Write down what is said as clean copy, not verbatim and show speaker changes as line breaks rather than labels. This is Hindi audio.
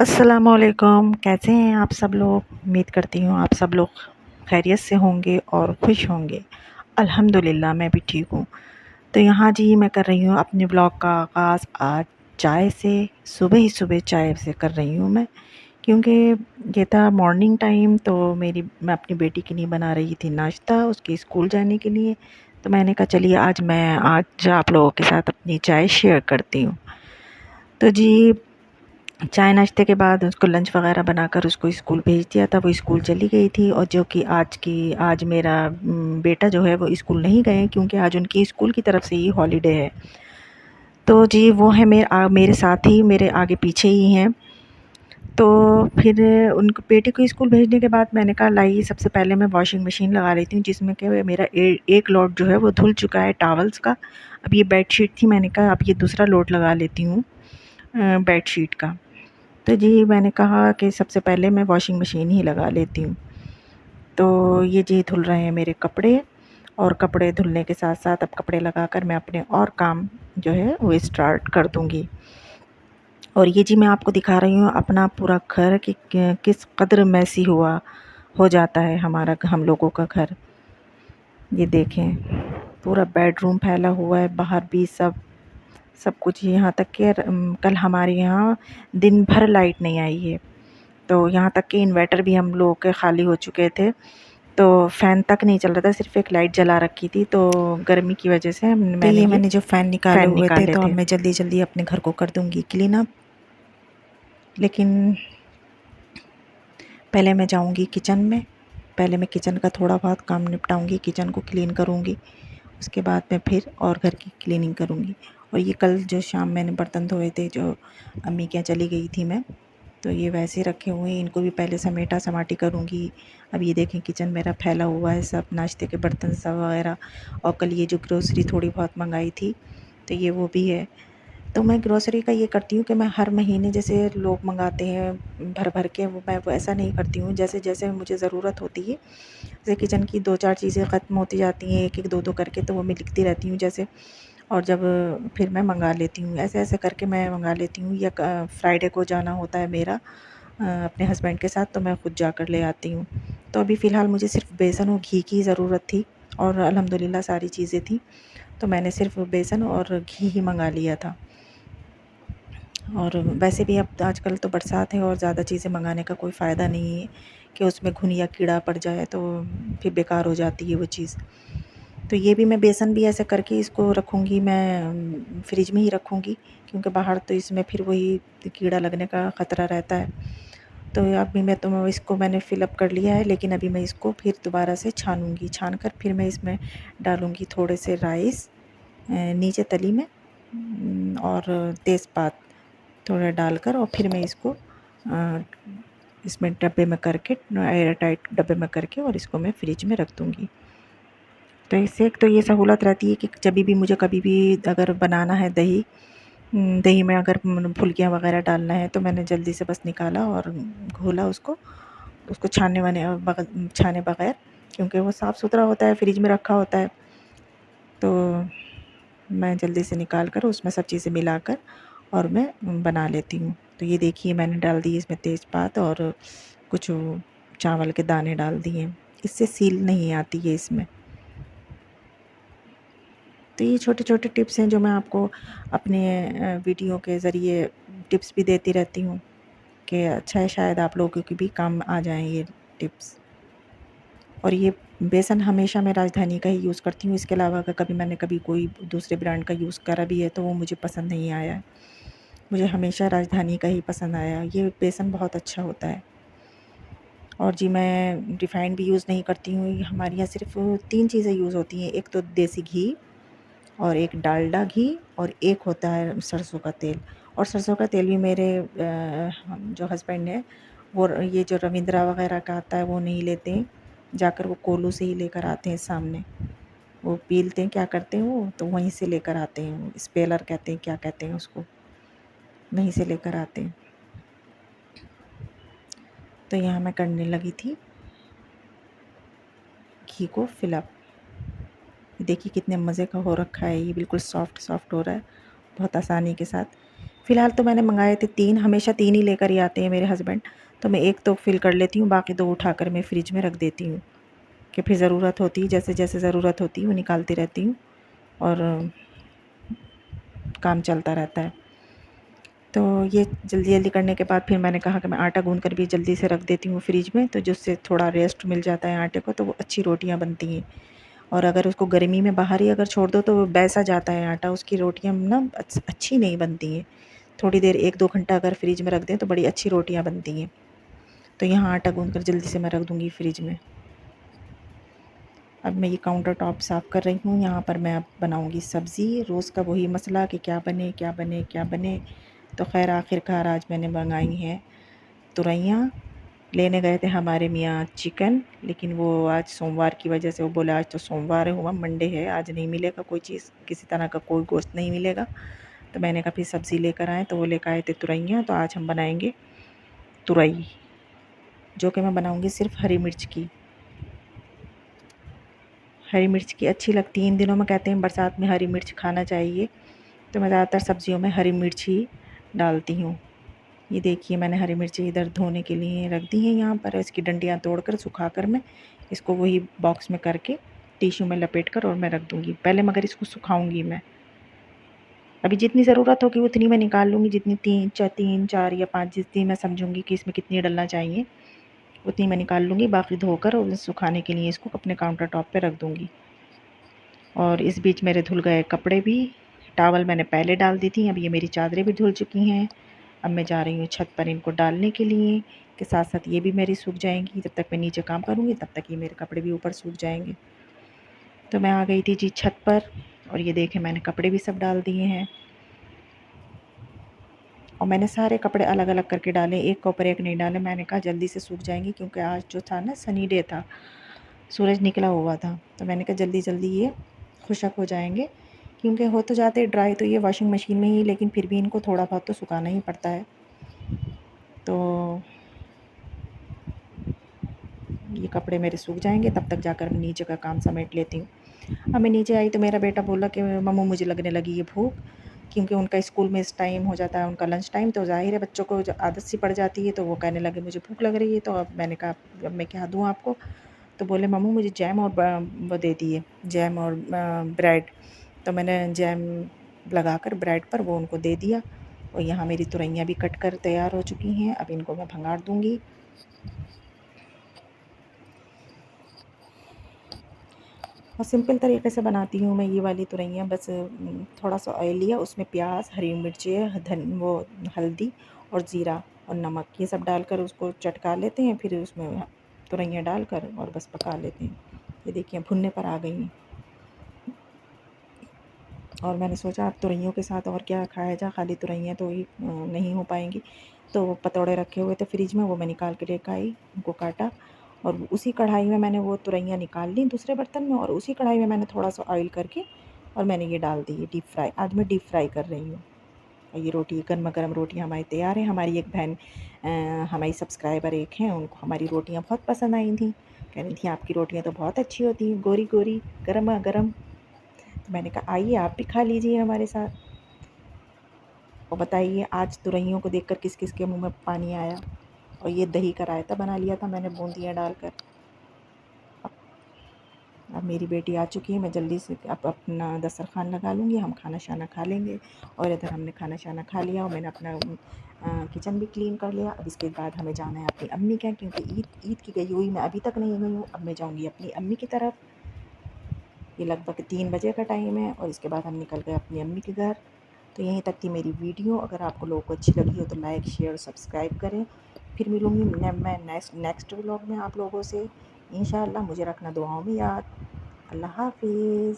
अस्सलामुअलैकुम। कैसे हैं आप सब लोग? उम्मीद करती हूँ आप सब लोग खैरियत से होंगे और खुश होंगे। अल्हम्दुलिल्लाह मैं भी ठीक हूँ। तो यहाँ जी मैं कर रही हूँ अपने ब्लॉग का आगाज़ आज चाय से। सुबह ही सुबह चाय से कर रही हूँ मैं, क्योंकि ये था मॉर्निंग टाइम। तो मैं अपनी बेटी के लिए बना रही थी नाश्ता उसके स्कूल जाने के लिए। तो मैंने कहा चलिए आज आप लोगों के साथ अपनी चाय शेयर करती हूँ। तो जी चाय नाश्ते के बाद उसको लंच वग़ैरह बनाकर उसको स्कूल भेज दिया था। वो स्कूल चली गई थी, और जो कि आज मेरा बेटा जो है वो स्कूल नहीं गए, क्योंकि आज उनकी स्कूल की तरफ से ही हॉलिडे है। तो जी वो है मेरे साथ ही, मेरे आगे पीछे ही हैं। तो फिर उनको बेटे को स्कूल भेजने के बाद मैंने कहा लाइए सबसे पहले मैं वॉशिंग मशीन लगा लेती हूँ, जिसमें कि मेरा एक लोड जो है वो धुल चुका है टॉवल्स का। अब ये बेडशीट थी, मैंने कहा अब ये दूसरा लोड लगा लेती हूँ बेडशीट का। तो जी मैंने कहा कि सबसे पहले मैं वॉशिंग मशीन ही लगा लेती हूँ। तो ये जी धुल रहे हैं मेरे कपड़े, और कपड़े धुलने के साथ साथ अब कपड़े लगाकर मैं अपने और काम जो है वो स्टार्ट कर दूँगी। और ये जी मैं आपको दिखा रही हूँ अपना पूरा घर कि किस कदर मैसी हो जाता है हम लोगों का घर। ये देखें, पूरा बेडरूम फैला हुआ है, बाहर भी सब कुछ। यहाँ तक कि कल हमारे यहाँ दिन भर लाइट नहीं आई है। तो यहाँ तक कि इन्वर्टर भी हम लोगों के ख़ाली हो चुके थे, तो फ़ैन तक नहीं चल रहा था, सिर्फ़ एक लाइट जला रखी थी। तो गर्मी की वजह से मैंने जो फ़ैन निकाले तो अब मैं जल्दी-जल्दी अपने घर को कर दूँगी क्लीन अप। लेकिन पहले मैं जाऊँगी किचन में, पहले मैं किचन का थोड़ा बहुत काम निपटाऊँगी, किचन को क्लीन करूँगी। उसके बाद मैं फिर और घर की क्लीनिंग करूँगी। और ये कल जो शाम मैंने बर्तन धोए थे, जो अम्मी के यहाँ चली गई थी मैं, तो ये वैसे रखे हुए हैं, इनको भी पहले समेटा-समाटी करूँगी। अब ये देखें किचन मेरा फैला हुआ है, सब नाश्ते के बर्तन सब वग़ैरह। और कल ये जो ग्रोसरी थोड़ी बहुत मँगाई थी, तो ये वो भी है। तो मैं ग्रोसरी का ये करती हूँ कि मैं हर महीने जैसे लोग मँगाते हैं भर-भर के, वो ऐसा नहीं करती हूँ। जैसे-जैसे मुझे ज़रूरत होती है, जैसे किचन की 2-4 चीज़ें ख़त्म होती जाती हैं, 1-1, 2-2 करके, तो वो मैं लिखती रहती हूँ जैसे। और जब फिर मैं मँगा लेती हूँ, ऐसे-ऐसे करके मैं मँगा लेती हूँ। या फ्राइडे को जाना होता है मेरा अपने हस्बैंड के साथ, तो मैं खुद जाकर ले आती हूँ। तो अभी फ़िलहाल मुझे सिर्फ़ बेसन और घी की ज़रूरत थी, और अल्हम्दुलिल्लाह सारी चीज़ें थी, तो मैंने सिर्फ़ बेसन और घी ही मँगा लिया था। और वैसे भी अब आजकल तो बरसात है, और ज़्यादा चीज़ें मँगाने का कोई फ़ायदा नहीं है कि उसमें घुन या कीड़ा पड़ जाए, तो फिर बेकार हो जाती है वो चीज़। तो ये भी मैं बेसन भी ऐसे करके इसको रखूँगी, मैं फ्रिज में ही रखूँगी, क्योंकि बाहर तो इसमें फिर वही कीड़ा लगने का ख़तरा रहता है। तो अभी इसको मैंने फ़िल अप कर लिया है, लेकिन अभी मैं इसको फिर दोबारा से छानूँगी। छान कर फिर मैं इसमें डालूँगी थोड़े से राइस नीचे तली में, और तेज़पात थोड़ा डालकर, और फिर मैं इसको इसमें डब्बे में करके, एयर टाइट डब्बे में करके, और इसको मैं फ्रिज में रख दूँगी। तो इससे एक तो ये सहूलत रहती है कि जभी भी मुझे कभी भी अगर बनाना है दही में अगर फुल्कियाँ वग़ैरह डालना है, तो मैंने जल्दी से बस निकाला और घोला उसको छाने बग़ैर, क्योंकि वो साफ़-सुथरा होता है, फ्रिज में रखा होता है। तो मैं जल्दी से निकाल कर उसमें सब चीज़ें मिलाकर और मैं बना लेती हूँ। तो ये देखिए मैंने डाल दी इसमें तेज़पात, और कुछ चावल के दाने डाल दिए। इससे सील नहीं आती है इसमें। तो ये छोटे-छोटे टिप्स हैं जो मैं आपको अपने वीडियो के ज़रिए टिप्स भी देती रहती हूँ, कि अच्छा है शायद आप लोगों के भी काम आ जाएँ ये टिप्स। और ये बेसन हमेशा मैं राजधानी का ही यूज़ करती हूँ, इसके अलावा अगर मैंने कभी कोई दूसरे ब्रांड का यूज़ करा भी है, तो वो मुझे पसंद नहीं आया है। मुझे हमेशा राजधानी का ही पसंद आया। ये बेसन बहुत अच्छा होता है। और जी मैं रिफ़ाइंड भी यूज़ नहीं करती हूँ। हमारे यहाँ सिर्फ़ 3 चीज़ें यूज़ होती हैं, एक तो देसी घी, और एक डालडा घी, और एक होता है सरसों का तेल। और सरसों का तेल भी मेरे जो हस्बैंड हैं, वो ये जो रविंद्रा वग़ैरह का आता है वो नहीं लेते हैं, जाकर वो कोल्हू से ही लेकर आते हैं सामने। वो पीलते हैं, क्या करते हैं वो, तो वहीं से लेकर आते हैं, वो स्पेलर कहते हैं, क्या कहते हैं उसको, वहीं से लेकर आते हैं। तो यहाँ मैं करने लगी थी घी को फिल अप। देखिए कितने मज़े का हो रखा है, ये बिल्कुल सॉफ्ट हो रहा है, बहुत आसानी के साथ। फ़िलहाल तो मैंने मँगाए थे 3, हमेशा 3 ही लेकर ही आते हैं मेरे हस्बैंड, तो मैं 1 तो फ़िल कर लेती हूँ, बाकी 2 उठाकर मैं फ्रिज में रख देती हूँ कि फिर ज़रूरत होती है, जैसे-जैसे ज़रूरत होती है वो निकालती रहती हूँ और काम चलता रहता है। तो ये जल्दी-जल्दी करने के बाद फिर मैंने कहा कि मैं आटा गूँध कर भी जल्दी से रख देती हूँ फ्रिज में, तो जिससे थोड़ा रेस्ट मिल जाता है आटे को, तो वो अच्छी रोटियाँ बनती हैं। और अगर उसको गर्मी में बाहर ही अगर छोड़ दो तो बैसा जाता है आटा, उसकी रोटियाँ ना अच्छी नहीं बनती हैं। थोड़ी देर 1-2 घंटा अगर फ्रिज में रख दें तो बड़ी अच्छी रोटियाँ बनती हैं। तो यहाँ आटा गूँध कर जल्दी से मैं रख दूँगी फ्रिज में। अब मैं ये काउंटर टॉप साफ़ कर रही हूँ, यहाँ पर मैं अब बनाऊँगी सब्ज़ी, रोज़ का वही मसला कि क्या बने, क्या बने, क्या बने। तो ख़ैर आखिरकार आज मैंने मंगाई हैं तुरैयाँ। लेने गए थे हमारे मियाँ चिकन, लेकिन वो आज सोमवार की वजह से वो बोले आज तो सोमवार हुआ, मंडे है, आज नहीं मिलेगा कोई चीज़, किसी तरह का कोई गोश्त नहीं मिलेगा। तो मैंने कहा फिर सब्ज़ी लेकर आएँ, तो वो लेकर आए थे तुरैयाँ, तो आज हम बनाएँगे तुरई, जो कि मैं बनाऊँगी सिर्फ़ हरी मिर्च की। हरी मिर्च की अच्छी लगती है, इन दिनों में कहते हैं बरसात में हरी मिर्च खाना चाहिए, तो मैं ज़्यादातर सब्ज़ियों में हरी मिर्च ही डालती हूँ। ये देखिए मैंने हरी मिर्ची इधर धोने के लिए रख दी हैं यहाँ पर, इसकी डंडियाँ तोड़कर सुखाकर मैं इसको वही बॉक्स में करके टिश्यू में लपेटकर और मैं रख दूँगी। पहले मगर इसको सुखाऊँगी मैं। अभी जितनी ज़रूरत होगी उतनी मैं निकाल लूँगी, जितनी 3, 4 या 5 जितनी मैं समझूँगी कि इसमें कितनी डलना चाहिए, उतनी मैं निकाल लूँगी। बाकी धोकर और सुखाने के लिए इसको अपने काउंटर टॉप पे रख दूँगी। और इस बीच मेरे धुल गए कपड़े भी, टॉवल मैंने पहले डाल दी थी, अब ये मेरी चादरें भी धुल चुकी हैं। अब मैं जा रही हूँ छत पर इनको डालने के लिए, के साथ-साथ ये भी मेरी सूख जाएँगी। जब तक मैं नीचे काम करूँगी तब तक ये मेरे कपड़े भी ऊपर सूख जाएँगे। तो मैं आ गई थी जी छत पर और ये देखें मैंने कपड़े भी सब डाल दिए हैं। और मैंने सारे कपड़े अलग-अलग करके डाले, एक के ऊपर एक नहीं डाले। मैंने कहा जल्दी से सूख जाएँगी क्योंकि आज जो था ना सनी डे था, सूरज निकला हुआ था। तो मैंने कहा जल्दी-जल्दी ये खुशक हो जाएँगे, क्योंकि हो तो जाते ड्राई तो ये वॉशिंग मशीन में ही, लेकिन फिर भी इनको थोड़ा बहुत तो सुखाना ही पड़ता है। तो ये कपड़े मेरे सूख जाएँगे, तब तक जाकर मैं नीचे का काम समेट लेती हूँ। अब मैं नीचे आई तो मेरा बेटा बोला कि मम्मू मुझे लगने लगी है भूख, क्योंकि उनका स्कूल में इस टाइम हो जाता है उनका लंच टाइम, तो ज़ाहिर है बच्चों को जो आदत सी पड़ जाती है, तो वो कहने लगे मुझे भूख लग रही है। तो अब मैंने कहा अब मैं क्या दूँ आपको? तो बोले मम्मू मुझे जैम और वो दे दिए, जैम और ब्रेड। तो मैंने जैम लगाकर ब्रेड पर वो उनको दे दिया। और यहाँ मेरी तुरैयाँ भी कट कर तैयार हो चुकी हैं, अब इनको मैं भंगार दूँगी। और सिंपल तरीके से बनाती हूँ मैं ये वाली तुरैयाँ, बस थोड़ा सा ऑयल लिया, उसमें प्याज, हरी मिर्ची, वो हल्दी और ज़ीरा और नमक ये सब डालकर उसको चटका लेते हैं, फिर उसमें तुरैयाँ डालकर और बस पका लेते हैं। ये देखिए भुनने पर आ गई हैं। और मैंने सोचा अब तुरैयों के साथ और क्या खाया जाए, खाली तुरैयाँ तो ही नहीं हो पाएंगी। तो वो पतौड़े रखे हुए थे फ्रिज में, वो मैं निकाल के लेकर आई, उनको काटा और उसी कढ़ाई में मैंने वो तुरैयाँ निकाल ली दूसरे बर्तन में, और उसी कढ़ाई में मैंने थोड़ा सा ऑयल करके और मैंने ये डाल दी डीप फ्राई। आज मैं डीप फ्राई कर रही हूँ। और ये रोटी गर्मा गर्म रोटियाँ हमारी तैयार हैं। हमारी एक बहन हमारी सब्सक्राइबर एक हैं, उनको हमारी रोटियाँ बहुत पसंद आई थी, कह रही थी आपकी रोटियाँ तो बहुत अच्छी होती हैं, गोरी गोरी गर्मा गर्म। तो मैंने कहा आइए आप भी खा लीजिए हमारे साथ। और बताइए आज तुरैयों को देखकर किस किस के मुंह में पानी आया। और ये दही का रायता बना लिया था मैंने बूंदियाँ डालकर। अब मेरी बेटी आ चुकी है, मैं जल्दी से अब अपना दस्तरखान लगा लूँगी, हम खाना शाना खा लेंगे। और इधर हमने खाना शाना खा लिया और मैंने अपना किचन भी क्लीन कर लिया। अब इसके बाद हमें जाना है अपनी अम्मी के, क्योंकि ईद की गई हुई मैं अभी तक नहीं गई हूँ। अब मैं जाऊँगी अपनी अम्मी की तरफ। ये लगभग 3 बजे का टाइम है और इसके बाद हम निकल गए अपनी अम्मी के घर। तो यहीं तक थी मेरी वीडियो। अगर आपको लोगों को अच्छी लगी हो तो लाइक शेयर सब्सक्राइब करें। फिर मिलूँगी मैं नेक्स्ट व्लॉग में आप लोगों से इंशाअल्लाह। मुझे रखना दुआओं में याद। अल्लाह हाफ़िज़।